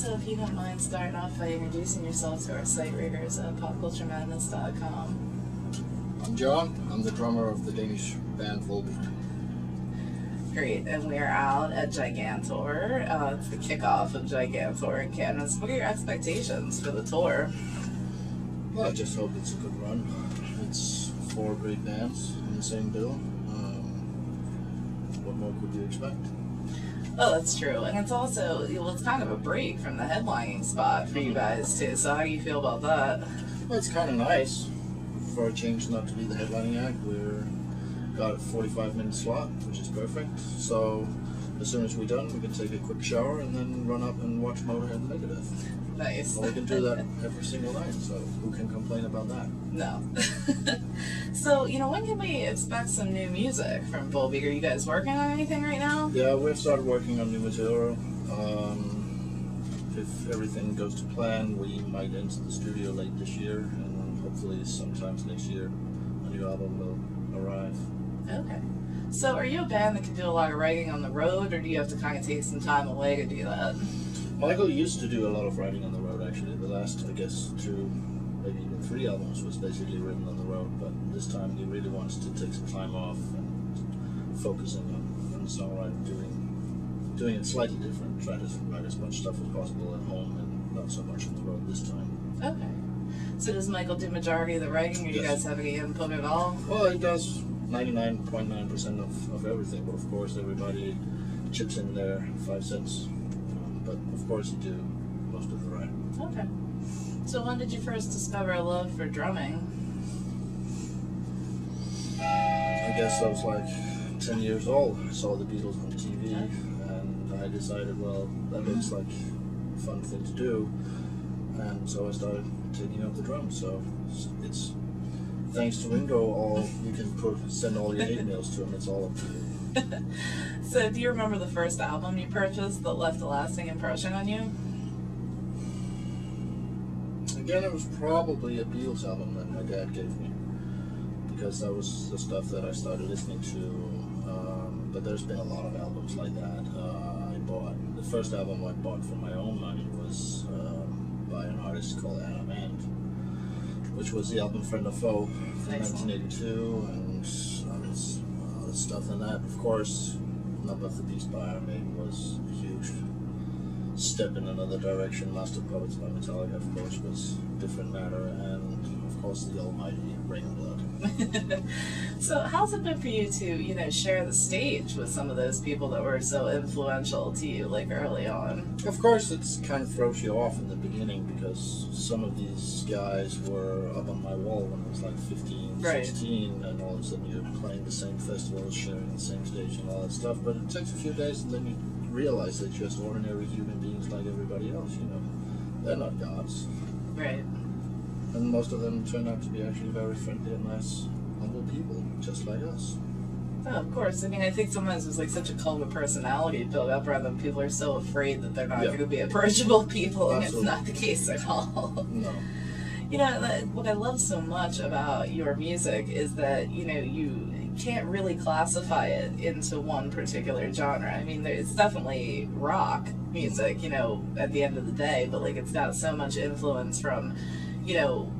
So if you don't mind starting off by introducing yourself to our site readers at popculturemadness.com. I'm John. I'm the drummer of the Danish band Volbeat. Great, and we are out at Gigantour. It's the kickoff of Gigantour in Camden. What are your expectations for the tour? Well, I just hope it's a good run. It's 4 great bands in the same bill. What more could you expect? Oh, that's true. And it's also, well, it's kind of a break from the headlining spot for you guys, too. So how do you feel about that? Well, it's kind of nice for a change not to be the headlining act. We're got a 45-minute slot, which is perfect. So as soon as we're done, we can take a quick shower and then run up and watch Motorhead and Megadeth. Nice. Well, we can do that every single night, so who can complain about that? No. So, when can we expect some new music from Volbeat? Are you guys working on anything right now? Yeah, we've started working on new material. If everything goes to plan, we might enter the studio late this year, and hopefully sometimes next year a new album will arrive. Okay. So are you a band that can do a lot of writing on the road, or do you have to kind of take some time away to do that? Michael used to do a lot of writing on the road, actually. The last, I guess, 2, maybe even 3 albums was basically written on the road, but this time he really wants to take some time off and focusing on songwriting, doing it slightly different, try to write as much stuff as possible at home and not so much on the road this time. Okay. So does Michael do majority of the writing, or do you guys have any input at all? Well, he does 99.9% of everything, but of course everybody chips in their 5 cents. But of course you do most of the writing. Okay. So when did you first discover a love for drumming? I guess I was like 10 years old. I saw the Beatles on TV, and I decided, well, that looks like a fun thing to do. And so I started taking up the drums. So it's thanks to Ringo, you can send all your hate mails to him. It's all up to you. So do you remember the first album you purchased that left a lasting impression on you? Again, it was probably a Beatles album that my dad gave me, because that was the stuff that I started listening to. But there's been a lot of albums like that. The first album I bought for my own money was by an artist called Anna Mand, which was the album Friend or Foe from 1982, and other stuff than that. Of course, Number of the Beast by Iron Maiden was a huge step in another direction. Master of Puppets by Metallica, of course, was different matter, and of course the almighty Rain Blood. So how's it been for you to, share the stage with some of those people that were so influential to you, like early on? Of course, it kind of throws you off in the beginning, because some of these guys were up on my wall when I was like 15, 16, and all of a sudden you're playing the same festivals, sharing the same stage and all that stuff, but it takes a few days and then you realize they're just ordinary human beings like everybody else, They're not gods. Right. And most of them turn out to be actually very friendly and nice, humble people, just like us. Oh, of course. I think sometimes there's like such a cult of personality built up around them. People are so afraid that they're not going to be approachable people, and it's not the case at all. No. What I love so much about your music is that, you can't really classify it into one particular genre. It's definitely rock music, at the end of the day, but it's got so much influence from,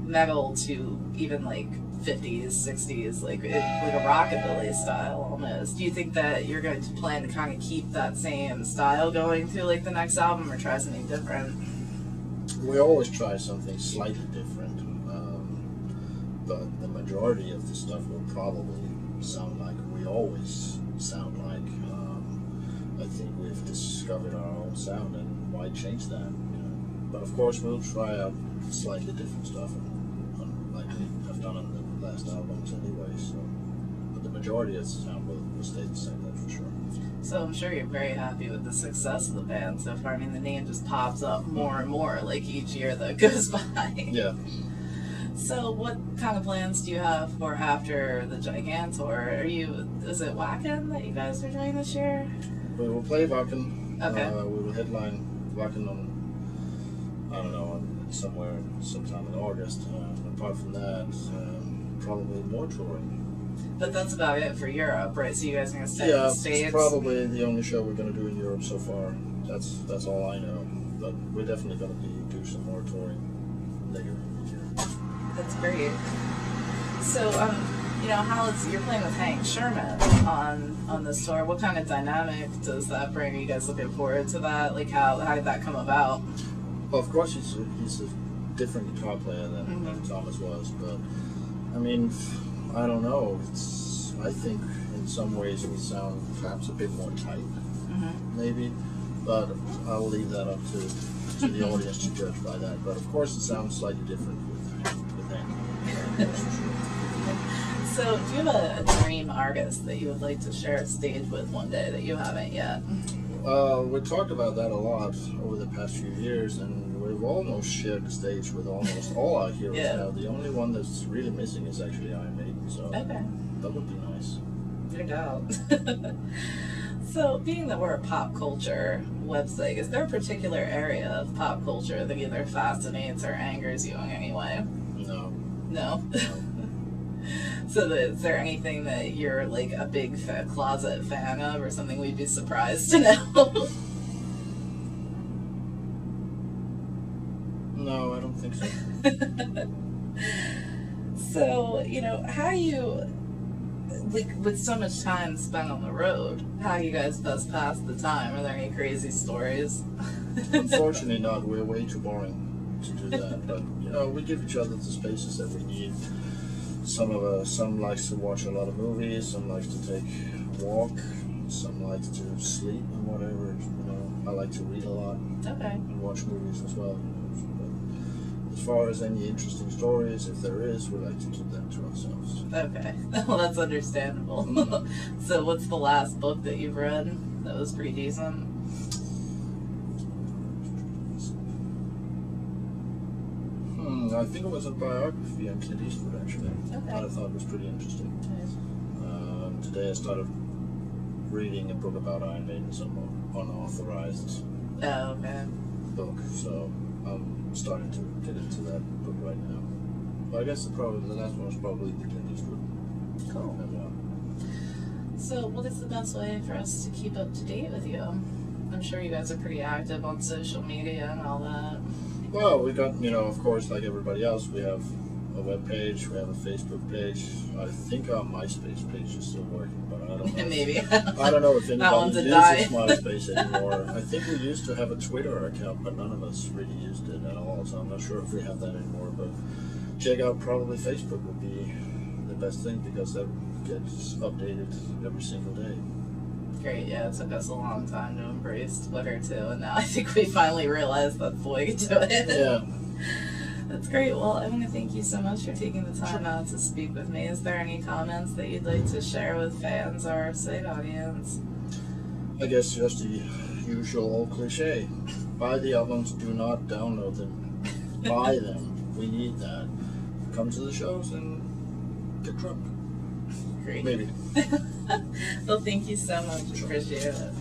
metal to even 50s, 60s, like a rockabilly style almost. Do you think that you're going to plan to kind of keep that same style going through the next album, or try something different? We always try something slightly different, but the majority of the stuff will probably sound like we always sound like. I think we've discovered our own sound, and why change that? But of course we'll try out slightly different stuff, like we have done on the last albums anyway. So, but the majority of the sound will stay the same, that's for sure. So I'm sure you're very happy with the success of the band so far. The name just pops up more and more each year that goes by. Yeah. So what kind of plans do you have for after the Gigantour? Is it Wacken that you guys are doing this year? We will play Wacken. Okay. We will headline Wacken on, I don't know, sometime in August. Apart from that, probably more touring. But that's about it for Europe, right? So you guys are going to stay in the States? Yeah, it's probably the only show we're going to do in Europe so far. That's all I know. but we're definitely going to do some more touring later in the year. That's great. So, you're playing with Hank Sherman on this tour. What kind of dynamic does that bring? Are you guys looking forward to that? Like, how did that come about? Well, of course, he's a different guitar player than Thomas was, but I mean, I don't know. I think in some ways we sound perhaps a bit more tight, maybe, but I will leave that up to the audience to judge by that. But of course, it sounds slightly different with Hank. So, do you have a dream artist that you would like to share a stage with one day that you haven't yet? We talked about that a lot over the past few years, and we've almost shared the stage with almost all our heroes now. The only one that's really missing is actually Iron Maiden, so that would be nice. No doubt. So, being that we're a pop culture website, is there a particular area of pop culture that either fascinates or angers you in any way? No. No? So is there anything that you're like a big closet fan of, or something we'd be surprised to know? No, I don't think so. So, how do you, like, with so much time spent on the road, how do you guys best pass the time? Are there any crazy stories? Unfortunately not. We're way too boring to do that. But, we give each other the spaces that we need. Some likes to watch a lot of movies, some likes to take a walk, some likes to sleep and whatever. I like to read a lot and watch movies as well. But as far as any interesting stories, if there is, we like to keep them to ourselves. Okay, well, that's understandable. So what's the last book that you've read that was pretty decent? I think it was a biography on Clint Eastwood, actually. That I thought was pretty interesting. Nice. Today I started reading a book about Iron Maiden, some unauthorized book, so I'm starting to get into that book right now. But I guess the last one was probably the Clint Eastwood. Cool. So what is the best way for us to keep up to date with you? I'm sure you guys are pretty active on social media and all that. Well, we got, of course, like everybody else, we have a web page, we have a Facebook page. I think our MySpace page is still working, but I don't know. Maybe. I don't know if anybody uses die. MySpace anymore. I think we used to have a Twitter account, but none of us really used it at all, so I'm not sure if we have that anymore. But check out probably Facebook would be the best thing, because that gets updated every single day. Great, yeah, it took us a long time to embrace Twitter too, and now I think we finally realized that's the way to do it. Yeah. That's great. Well, I want to thank you so much for taking the time out to speak with me. Is there any comments that you'd like to share with fans or our site audience? I guess just the usual old cliche. Buy the albums, do not download them. Buy them. We need that. Come to the shows and get drunk. Great. Maybe. Well, thank you so much. Appreciate it.